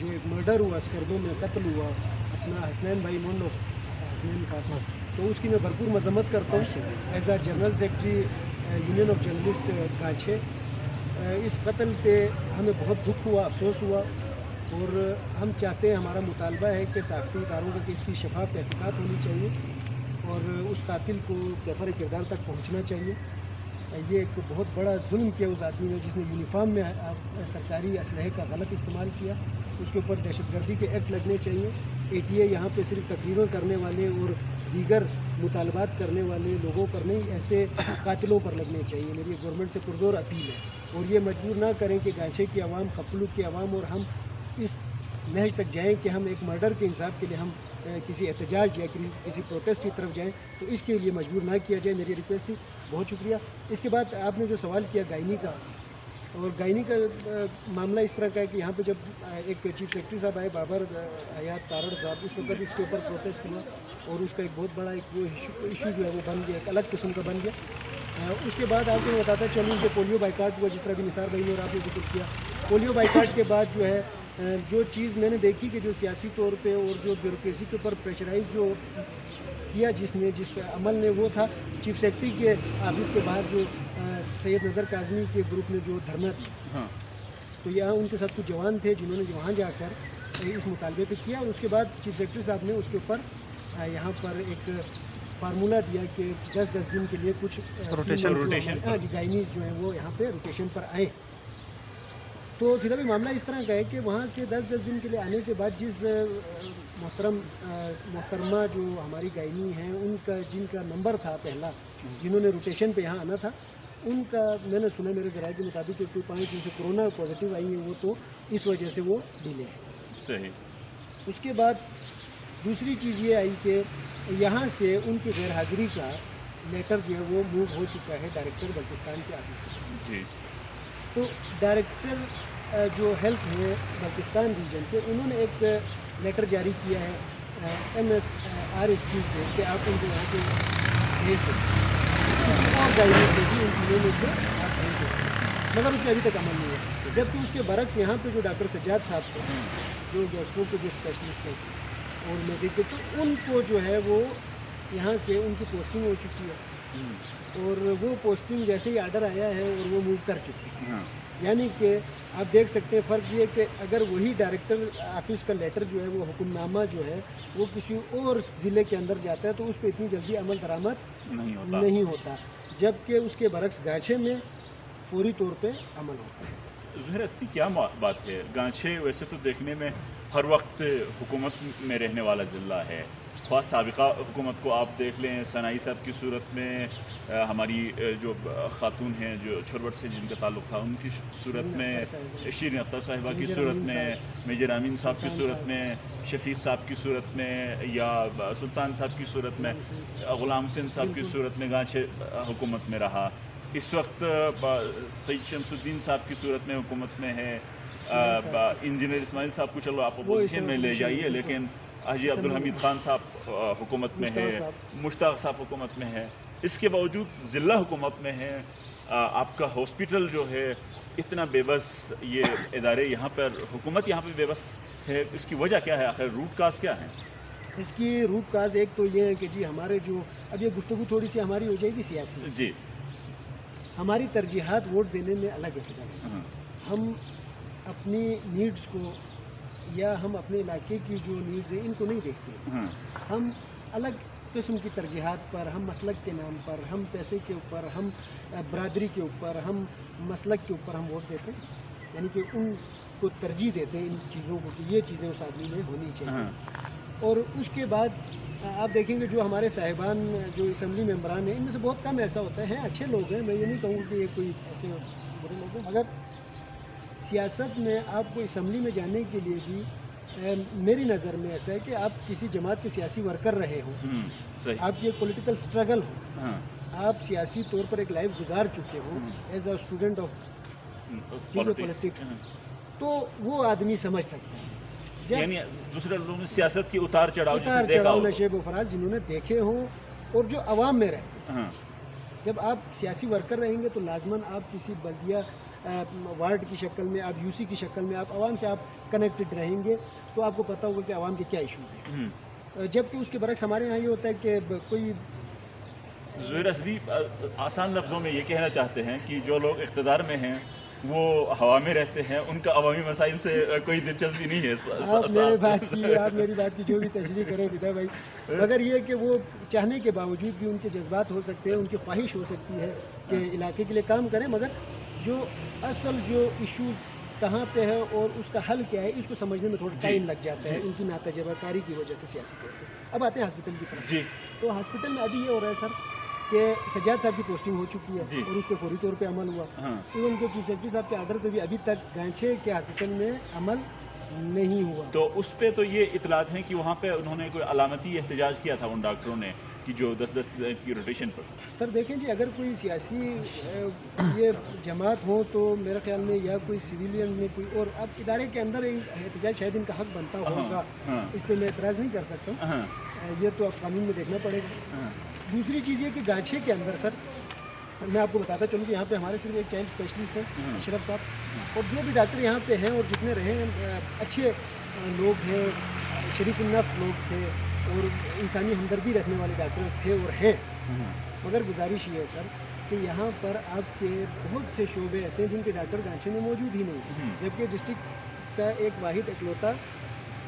جو ایک مرڈر ہوا اسکردوں میں قتل ہوا اپنا حسنین بھائی مونڈو حسنین کا، تو اس کی میں بھرپور مذمت کرتا ہوں as a general secretary union of journalist Ghanche. اس قتل پہ ہمیں بہت دکھ ہوا، افسوس ہوا، اور ہم چاہتے ہیں، ہمارا مطالبہ ہے کہ صحافتی اداروں کا کہ اس کی شفاف تحقیقات ہونی چاہیے اور اس قاتل کو کیفر کردار تک پہنچنا چاہیے۔ یہ ایک بہت بڑا ظلم کیا اس آدمی نے جس نے یونیفارم میں سرکاری اسلحے کا غلط استعمال کیا، اس کے اوپر دہشت گردی کے ایکٹ لگنے چاہیے۔ اے ٹی اے یہاں پہ صرف تقریریں کرنے والے اور دیگر مطالبات کرنے والے لوگوں پر نہیں، ایسے قاتلوں پر لگنے چاہیے۔ میری گورنمنٹ سے پرزور اپیل ہے، اور یہ مجبور نہ کریں کہ گانچھے کی عوام، خپلوک کی عوام اور ہم اس نہج تک جائیں کہ ہم ایک مرڈر کے انصاف کے لیے ہم کسی احتجاج یا کسی پروٹیسٹ کی طرف جائیں، تو اس کے لیے مجبور نہ کیا جائے، میری ریکویسٹ تھی۔ بہت شکریہ۔ اس کے بعد آپ نے جو سوال کیا گائنی کا، اور گائنی کا معاملہ اس طرح کا ہے کہ یہاں پہ جب ایک چیف سیکرٹری صاحب آئے، بابر حیات تارڑ صاحب، اس وقت اس کے اوپر پروٹیسٹ ہوا اور اس کا ایک بہت بڑا ایک وہ ایشو جو ہے وہ بن گیا، ایک الگ قسم کا بن گیا۔ اس کے بعد آپ کو بتاتا چلوں کہ پولیو بائیکاٹ ہوا، جس طرح بھی نثار بھائی نے اور آپ نے ذکر کیا۔ پولیو بائیکاٹ کے بعد جو ہے جو چیز میں نے دیکھی کہ جو سیاسی طور پہ اور جو بیوروکریسی کے اوپر پریشرائز جو کیا جس عمل نے، وہ تھا چیف سیکرٹری کے آفس کے باہر جو سید نظر کاظمی کے گروپ نے جو دھرنا دیا، تو یہاں ان کے ساتھ کچھ جوان تھے جنہوں نے وہاں جا کر اس مطالبے پہ کیا، اور اس کے بعد چیف سیکرٹری صاحب نے اس کے اوپر یہاں پر ایک فارمولہ دیا کہ 10 دن کے لیے کچھ روٹیشن گائنیز جو ہیں وہ یہاں پہ روٹیشن پر آئے۔ تو فی الحال معاملہ اس طرح کا ہے کہ وہاں سے 10 دن کے لیے آنے کے بعد جس محترمہ جو ہماری گائنی ہیں، ان کا جن کا نمبر تھا پہلا، جنہوں نے روٹیشن پہ یہاں آنا تھا، ان کا میں نے سنا میرے ذرائع کے مطابق کہ کوئی 5 دن سے کرونا پازیٹیو آئی ہیں وہ، تو اس وجہ سے وہ ڈیلے ہے۔ صحیح۔ اس کے بعد دوسری چیز یہ آئی کہ یہاں سے ان کی غیر حاضری کا لیٹر جو ہے وہ موو ہو چکا ہے ڈائریکٹر بلتستان کے آفس کے۔ جی۔ تو ڈائریکٹر جو ہیلتھ ہے بلتستان ریجن کے، انہوں نے ایک لیٹر جاری کیا ہے MSRHQ کو کہ آپ ان کو یہاں سے بھیج دیں، کسی اور گائیڈ پہ بھی ان تینوں میں سے آپ بھیج دیں، مگر اس پہ ابھی تک عمل نہیں ہے۔ جبکہ اس کے برعکس یہاں پہ جو ڈاکٹر سجاد صاحب تھے، جو گیسٹرو کے جو اسپیشلسٹ ہیں اور میڈیک کے، تو ان کو جو ہے وہ یہاں سے ان کی پوسٹنگ ہو چکی ہے، اور وہ پوسٹنگ جیسے ہی آرڈر آیا ہے اور وہ موو کر چکی ہے۔ یعنی کہ آپ دیکھ سکتے ہیں فرق یہ کہ اگر وہی ڈائریکٹر آفس کا لیٹر جو ہے وہ حکم نامہ جو ہے وہ کسی اور ضلع کے اندر جاتا ہے تو اس پہ اتنی جلدی عمل درآمد نہیں ہوتا، جبکہ اس کے برعکس گانچھے میں فوری طور پہ عمل ہوتا ہے۔ ظہیر استی کیا بات ہے؟ گانچھے ویسے تو دیکھنے میں ہر وقت حکومت میں رہنے والا ضلع ہے، خاص سابقہ حکومت کو آپ دیکھ لیں، ثنائی صاحب کی صورت میں، ہماری جو خاتون ہیں جو چھربٹ سے جن کا تعلق تھا ان کی صورت میں، شیرین اختر صاحبہ کی صورت میں، میجر امین صاحب کی صورت میں، شفیق صاحب کی صورت میں، یا سلطان صاحب کی صورت میں، غلام حسین صاحب کی صورت میں گانچھے حکومت میں رہا۔ اس وقت سید شمس الدین صاحب کی صورت میں حکومت میں ہے، انجینئر اسماعیل صاحب کو چلو آپ اپوزیشن میں لے جائیے، لیکن حاجی عبدالحمید خان صاحب حکومت میں ہے، مشتاق صاحب حکومت میں ہے، اس کے باوجود ضلع حکومت میں ہے۔ آپ کا ہاسپٹل جو ہے اتنا بے بس، یہ ادارے یہاں پر، حکومت یہاں پہ بے بس ہے، اس کی وجہ کیا ہے؟ آخر روٹ کاز کیا ہے اس کی؟ روٹ کاز ایک تو یہ ہے کہ جی ہمارے جو اب یہ گفتگو تھوڑی سی ہماری ہو جائے گی سیاسی، جی، ہماری ترجیحات ووٹ دینے میں الگ ہے۔ ہم اپنی نیڈز کو یا ہم اپنے علاقے کی جو نیڈز ہیں ان کو نہیں دیکھتے، ہم الگ قسم کی ترجیحات پر، ہم مسلک کے نام پر، ہم پیسے کے اوپر، ہم برادری کے اوپر، ہم مسلک کے اوپر ہم ووٹ دیتے ہیں، یعنی کہ ان کو ترجیح دیتے ہیں ان چیزوں کو کہ یہ چیزیں اس آدمی میں ہونی چاہیے۔ اور اس کے بعد آپ دیکھیں گے جو ہمارے صاحبان جو اسمبلی ممبران ہیں ان میں سے بہت کم ایسا ہوتا ہے، اچھے لوگ ہیں، میں یہ نہیں کہوں کہ یہ کوئی ایسے برے لوگ ہیں، مگر سیاست میں آپ کو اسمبلی میں جانے کے لیے بھی میری نظر میں ایسا ہے کہ آپ کسی جماعت کے سیاسی ورکر رہے ہوں، آپ کی ایک پولیٹیکل سٹرگل ہو، آپ سیاسی طور پر ایک لائف گزار چکے ہوں as a student of politics, تو وہ آدمی سمجھ سکتا ہے۔ یعنی دوسرے لوگوں نے سیاست کی اتار چڑھاؤ نشیب و فراز جنہوں نے دیکھے ہوں اور جو عوام میں رہتے ہیں، جب آپ سیاسی ورکر رہیں گے تو لازماً آپ کسی بلدیہ وارڈ کی شکل میں، آپ یو سی کی شکل میں، آپ عوام سے آپ کنیکٹڈ رہیں گے تو آپ کو پتہ ہوگا کہ عوام کے کیا ایشوز ہیں. جبکہ اس کے برعکس ہمارے یہاں یہ ہوتا ہے کہ کوئی زہیر اسدی آسان لفظوں میں یہ کہنا چاہتے ہیں کہ جو لوگ اقتدار میں ہیں وہ ہوا میں رہتے ہیں, ان کا عوامی مسائل سے کوئی دلچسپی نہیں ہے. آپ میری بات کی جو بھی تشریح کریں فدا بھائی, مگر یہ کہ وہ چاہنے کے باوجود بھی ان کے جذبات ہو سکتے ہیں, ان کی خواہش ہو سکتی ہے کہ علاقے کے لیے کام کریں, مگر جو اصل جو ایشو کہاں پہ ہے اور اس کا حل کیا ہے اس کو سمجھنے میں تھوڑا ٹائم لگ جاتا ہے ان کی ناتجربہ کاری کی وجہ سے سیاسی طور پہ. اب آتے ہیں ہاسپٹل کی طرف. تو ہاسپٹل میں ابھی یہ ہو رہا ہے سر کہ سجاد صاحب کی پوسٹنگ ہو چکی ہے اور اس پہ فوری طور پہ عمل ہوا. ان کے چیف سیکرٹری صاحب کے آرڈر پہ بھی ابھی تک گانچھے کے ہاسپٹل میں عمل نہیں ہوا. تو اس پہ تو یہ اطلاعات ہیں کہ وہاں پہ انہوں نے کوئی علامتی احتجاج کیا تھا ان ڈاکٹروں نے کہ جو 10 کی روٹیشن پر. سر دیکھیں جی, اگر کوئی سیاسی یہ جماعت ہو تو میرے خیال میں یا کوئی سویلین میں کوئی اور اب ادارے کے اندر احتجاج شاید ان کا حق بنتا ہوگا, اس پہ میں اعتراض نہیں کر سکتا, یہ تو اب قانون میں دیکھنا پڑے گا. دوسری چیز یہ کہ گانچھے کے اندر سر میں آپ کو بتاتا چلوں کہ یہاں پہ ہمارے صرف ایک چائلڈ اسپیشلسٹ ہیں اشرف صاحب, اور جو بھی ڈاکٹر یہاں پہ ہیں اور جتنے رہے ہیں اچھے لوگ ہیں, شریف النفس لوگ تھے اور انسانی ہمدردی رکھنے والے ڈاکٹرز تھے اور ہیں. مگر گزارش یہ ہے سر کہ یہاں پر آپ کے بہت سے شعبے ایسے ہیں جن کے ڈاکٹر گانچھے میں موجود ہی نہیں, جبکہ ڈسٹرکٹ کا ایک واحد اکلوتا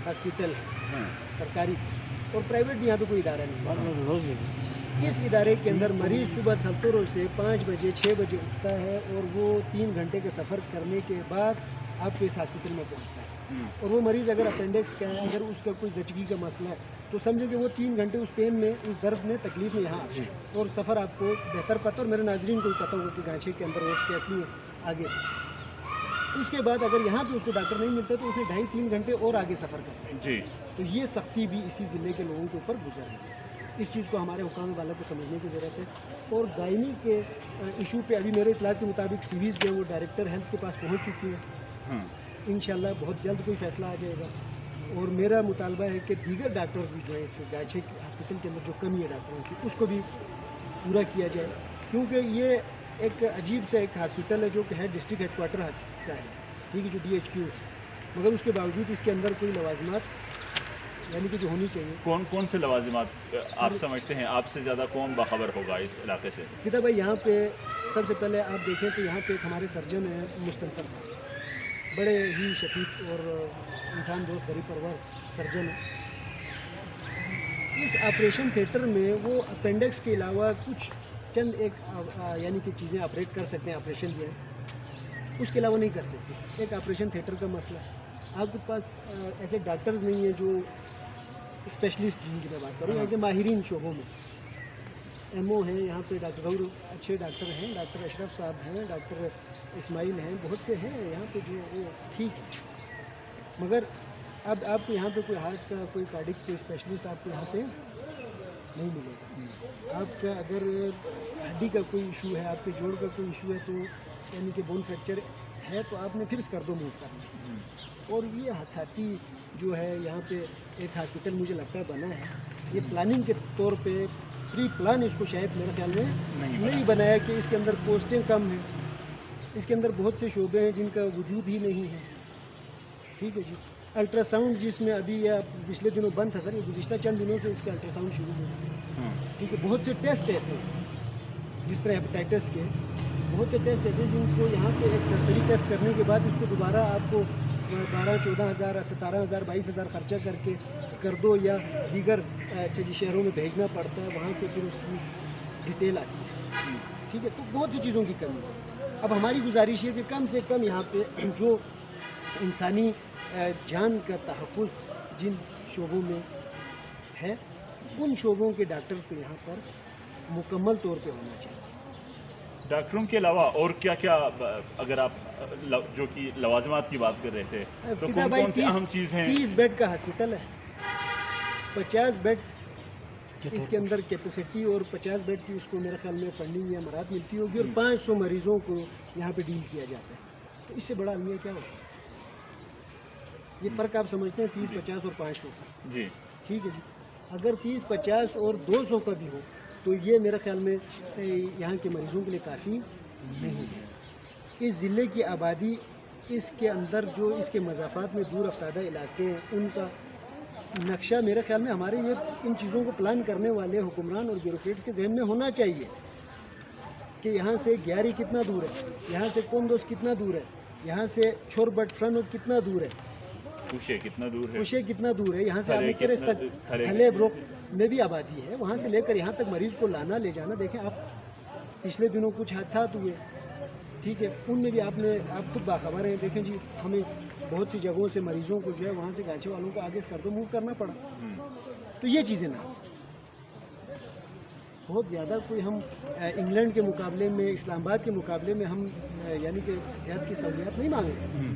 ہاسپٹل ہے سرکاری, اور پرائیویٹ بھی یہاں پہ کوئی ادارہ نہیں. اس ادارے کے اندر مریض صبح سلطوروں سے 5 بجے 6 بجے اٹھتا ہے اور وہ 3 گھنٹے کا سفر کرنے کے بعد آپ کے اس ہاسپٹل میں پہنچتا ہے. اور وہ مریض اگر اپینڈکس کا ہے, اگر اس کا کوئی زچگی کا مسئلہ ہے تو سمجھو کہ وہ 3 گھنٹے اس پین میں, اس درد میں, تکلیف میں یہاں آتے ہیں, اور سفر آپ کو بہتر پتہ, اور میرے ناظرین کو بھی پتہ ہوگا کہ گانچھے کے اندر روڈس کیسی ہیں آگے. اس کے بعد اگر یہاں پہ اس کو ڈاکٹر نہیں ملتا تو اس نے 2.5-3 گھنٹے اور آگے سفر کرتا ہے. تو یہ سختی بھی اسی ضلع کے لوگوں کے اوپر گزر رہی ہے. اس چیز کو ہمارے حکام والوں کو سمجھنے کی ضرورت ہے. اور گائنی کے ایشو پہ ابھی میرے اطلاعات کے مطابق سیریز جو ہے وہ ڈائریکٹر ہیلتھ کے پاس پہنچ چکی ہے. انشاءاللہ بہت جلد کوئی فیصلہ آ جائے گا, اور میرا مطالبہ ہے کہ دیگر ڈاکٹرز بھی جو ہے اس گانچھے ہاسپٹل کے اندر جو کمی ہے ڈاکٹروں کی اس کو بھی پورا کیا جائے, کیونکہ یہ ایک عجیب سا ایک ہاسپٹل ہے جو کہ ہے ڈسٹرکٹ ہیڈ کوارٹر کا ہے, ٹھیک ہے, جو DHQ ہے, مگر اس کے باوجود اس کے اندر کوئی لوازمات یعنی کہ جو ہونی چاہیے. کون سے لوازمات آپ سمجھتے ہیں, آپ سے زیادہ کون باخبر ہوگا اس علاقے سے؟ فدا بھائی یہاں پہ سب سے پہلے آپ دیکھیں تو یہاں پہ ایک ہمارے سرجن ہیں مستنصر صاحب, بڑے ہی شفیق اور انسان دوست غریب پرور سرجن ہیں. اس آپریشن تھیٹر میں وہ اپینڈکس کے علاوہ کچھ چند ایک یعنی کہ چیزیں آپریٹ کر سکتے ہیں, آپریشن جو ہے اس کے علاوہ نہیں کر سکتے. ایک آپریشن تھیٹر کا مسئلہ ہے, آپ کے پاس ایسے ڈاکٹرز نہیں ہیں جو اسپیشلسٹ جن کی میں بات کروں, یہاں کے ماہرین شعبوں میں MO ہیں یہاں پہ, ڈاکٹر ضرور اچھے ڈاکٹر ہیں, ڈاکٹر اشرف صاحب ہیں, ڈاکٹر اسماعیل ہیں, بہت سے ہیں یہاں پہ جو وہ ٹھیک ہے. مگر اب آپ کو یہاں پہ کوئی ہارٹ کا کوئی کارڈک کوئی اسپیشلسٹ آپ کو یہاں پہ نہیں ملے گا. آپ کا اگر ہڈی کا کوئی ایشو ہے, آپ کے جوڑ کا کوئی ایشو ہے, تو یعنی کہ بون فریکچر ہے تو آپ نے پھر اسکردو موو کرنا. اور یہ حادثاتی جو ہے یہاں پہ ایک ہاسپٹل مجھے لگتا ہے بنا ہے, یہ پلاننگ کے طور پہ پری پلان اس کو شاید میرے خیال میں نہیں بنایا, کہ اس کے اندر پوسٹیں کم ہیں, اس کے اندر بہت سے شعبے ہیں جن کا وجود ہی نہیں ہے. ٹھیک ہے جی, الٹرا ساؤنڈ جس میں ابھی یہ پچھلے دنوں بند تھا سر, یہ گزشتہ چند دنوں سے اس کا الٹرا ساؤنڈ شروع ہو گیا. ٹھیک ہے, بہت سے ٹیسٹ ایسے ہیں جس طرح ہیپیٹائٹس کے, بہت سے ٹیسٹ ایسے جن کو یہاں پہ ایک سرسری ٹیسٹ کرنے کے بعد اس کو دوبارہ آپ کو 12-14 ہزار 17 ہزار 22 ہزار خرچہ کر کے اسکردو یا دیگر شہروں میں بھیجنا پڑتا ہے, وہاں سے پھر اس کی ڈیٹیل آتی ہے. ٹھیک ہے, تو بہت سی چیزوں کی کمی ہے. اب ہماری گزارش ہے کہ کم سے کم یہاں پہ جو انسانی جان کا تحفظ جن شعبوں میں ہے, ان شعبوں کے ڈاکٹر کو یہاں پر مکمل طور پہ ہونا چاہیے. ڈاکٹروں کے علاوہ اور کیا کیا, اگر آپ جو کہ لوازمات کی بات کر رہے تھے, تو کون سی اہم چیز ہیں؟ 30 بیڈ کا ہاسپٹل ہے, 50 بیڈ اس کے اندر کیپیسٹی, اور 50 بیڈ کی اس کو میرے خیال میں فنڈنگ یا امارات ملتی ہوگی, اور 500 مریضوں کو یہاں پہ ڈیل کیا جاتا ہے. تو اس سے بڑا المیہ کیا ہوتا ہے؟ یہ فرق آپ سمجھتے ہیں 30, 50 اور 500 کا. جی ٹھیک ہے جی, اگر 30, 50 اور 200 کا بھی ہو تو یہ میرے خیال میں یہاں کے مریضوں کے لیے کافی نہیں ہے. اس ضلع کی آبادی اس کے اندر جو اس کے مضافات میں دور افتادہ علاقے ہیں ان کا نقشہ میرے خیال میں ہمارے یہ ان چیزوں کو پلان کرنے والے حکمران اور بیوروکریٹس کے ذہن میں ہونا چاہیے کہ یہاں سے گیاری کتنا دور ہے، یہاں سے کوندوس کتنا دور ہے، یہاں سے چھور بٹ فرنو کتنا دور ہے، کوشے کتنا دور ہے، کوشے کتنا دور ہے، یہاں سے تھلے آمیکرس کتنا- تک تھلے- تھلے بروک میں بھی آبادی ہے، وہاں سے لے کر یہاں تک مریض کو لانا لے جانا. دیکھیں آپ پچھلے دنوں کچھ حادثات ہوئے، ٹھیک ہے، ان میں بھی آپ خود باخبر ہیں. دیکھیں جی ہمیں بہت سی جگہوں سے مریضوں کو جو ہے وہاں سے گانچے والوں کو آگے اسکردو موو کرنا پڑا. تو یہ چیزیں نہ بہت زیادہ کوئی ہم انگلینڈ کے مقابلے میں، اسلام آباد کے مقابلے میں ہم یعنی کہ صحت کی سہولیات نہیں مانگ رہے،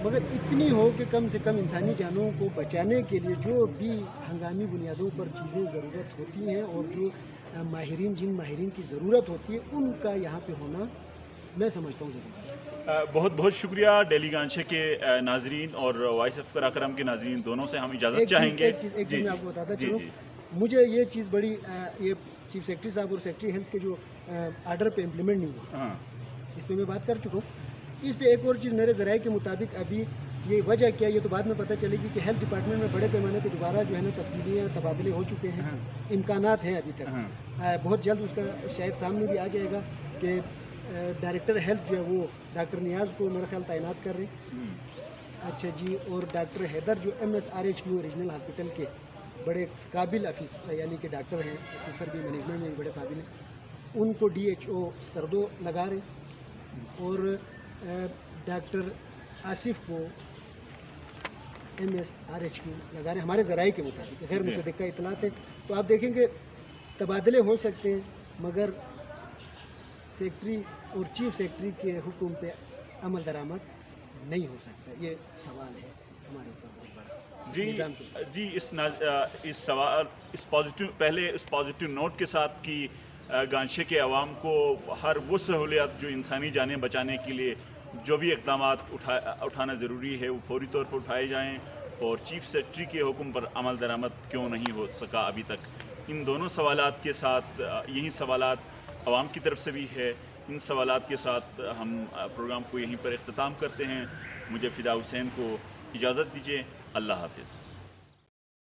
مگر اتنی ہو کہ کم سے کم انسانی جانوں کو بچانے کے لیے جو بھی ہنگامی بنیادوں پر چیزیں ضرورت ہوتی ہیں اور جو جن ماہرین کی ضرورت ہوتی ہے ان کا یہاں پہ ہونا میں سمجھتا ہوں ضروری. بہت بہت شکریہ ڈیلی گانچے کے ناظرین اور وائس آف کراکرم کے ناظرین دونوں سے ہم اجازت چاہیں گے. ایک چیز میں آپ کو بتاتا جی چلوں، جی مجھے یہ چیز بڑی یہ چیف سیکرٹری صاحب اور سیکرٹری ہیلتھ کے جو آرڈر پہ امپلیمنٹ نہیں ہوا، ہاں اس پہ میں بات کر چکا ہوں. اس پہ ایک اور چیز میرے ذرائع کے مطابق ابھی یہ وجہ کیا یہ تو بعد میں پتہ چلے گی کہ ہیلتھ ڈپارٹمنٹ میں بڑے پیمانے پہ دوبارہ جو ہے نا تبدیلیاں تبادلے ہو چکے ہیں. امکانات ہیں ابھی تک، بہت جلد اس کا شاید سامنے بھی آ جائے گا کہ ڈائریکٹر ہیلتھ جو ہے وہ ڈاکٹر نیاز کو میرا خیال تعینات کر رہے ہیں. اچھا جی، اور ڈاکٹر حیدر جو MSRHQ ریجنل ہاسپٹل کے بڑے قابل یعنی کہ ڈاکٹر ہیں، آفیسر بھی، مینجمنٹ میں بھی بڑے قابل ہیں، ان کو DHO اسکردو لگا رہے ہیں. اور ڈاکٹر آصف کو MSRHQ لگا رہے ہیں ہمارے ذرائع کے مطابق، غیر مصدقہ اطلاعات ہیں. تو آپ دیکھیں کہ تبادلے ہو سکتے ہیں مگر سیکرٹری اور چیف سیکرٹری کے حکم پہ عمل درآمد نہیں ہو سکتا. یہ سوال ہے ہمارے اوپر بہت بڑا نظام کے. جی اس سوال پہلے اس پازیٹیو نوٹ کے ساتھ کہ گانچے کے عوام کو ہر وہ سہولیات جو انسانی جانیں بچانے کے لیے جو بھی اقدامات اٹھانا ضروری ہے وہ فوری طور پر اٹھائے جائیں، اور چیف سیکرٹری کے حکم پر عمل درآمد کیوں نہیں ہو سکا ابھی تک. ان دونوں سوالات کے ساتھ یہی سوالات عوام کی طرف سے بھی ہے. ان سوالات کے ساتھ ہم پروگرام کو یہیں پر اختتام کرتے ہیں. مجھے فدا حسین کو اجازت دیجیے. اللہ حافظ.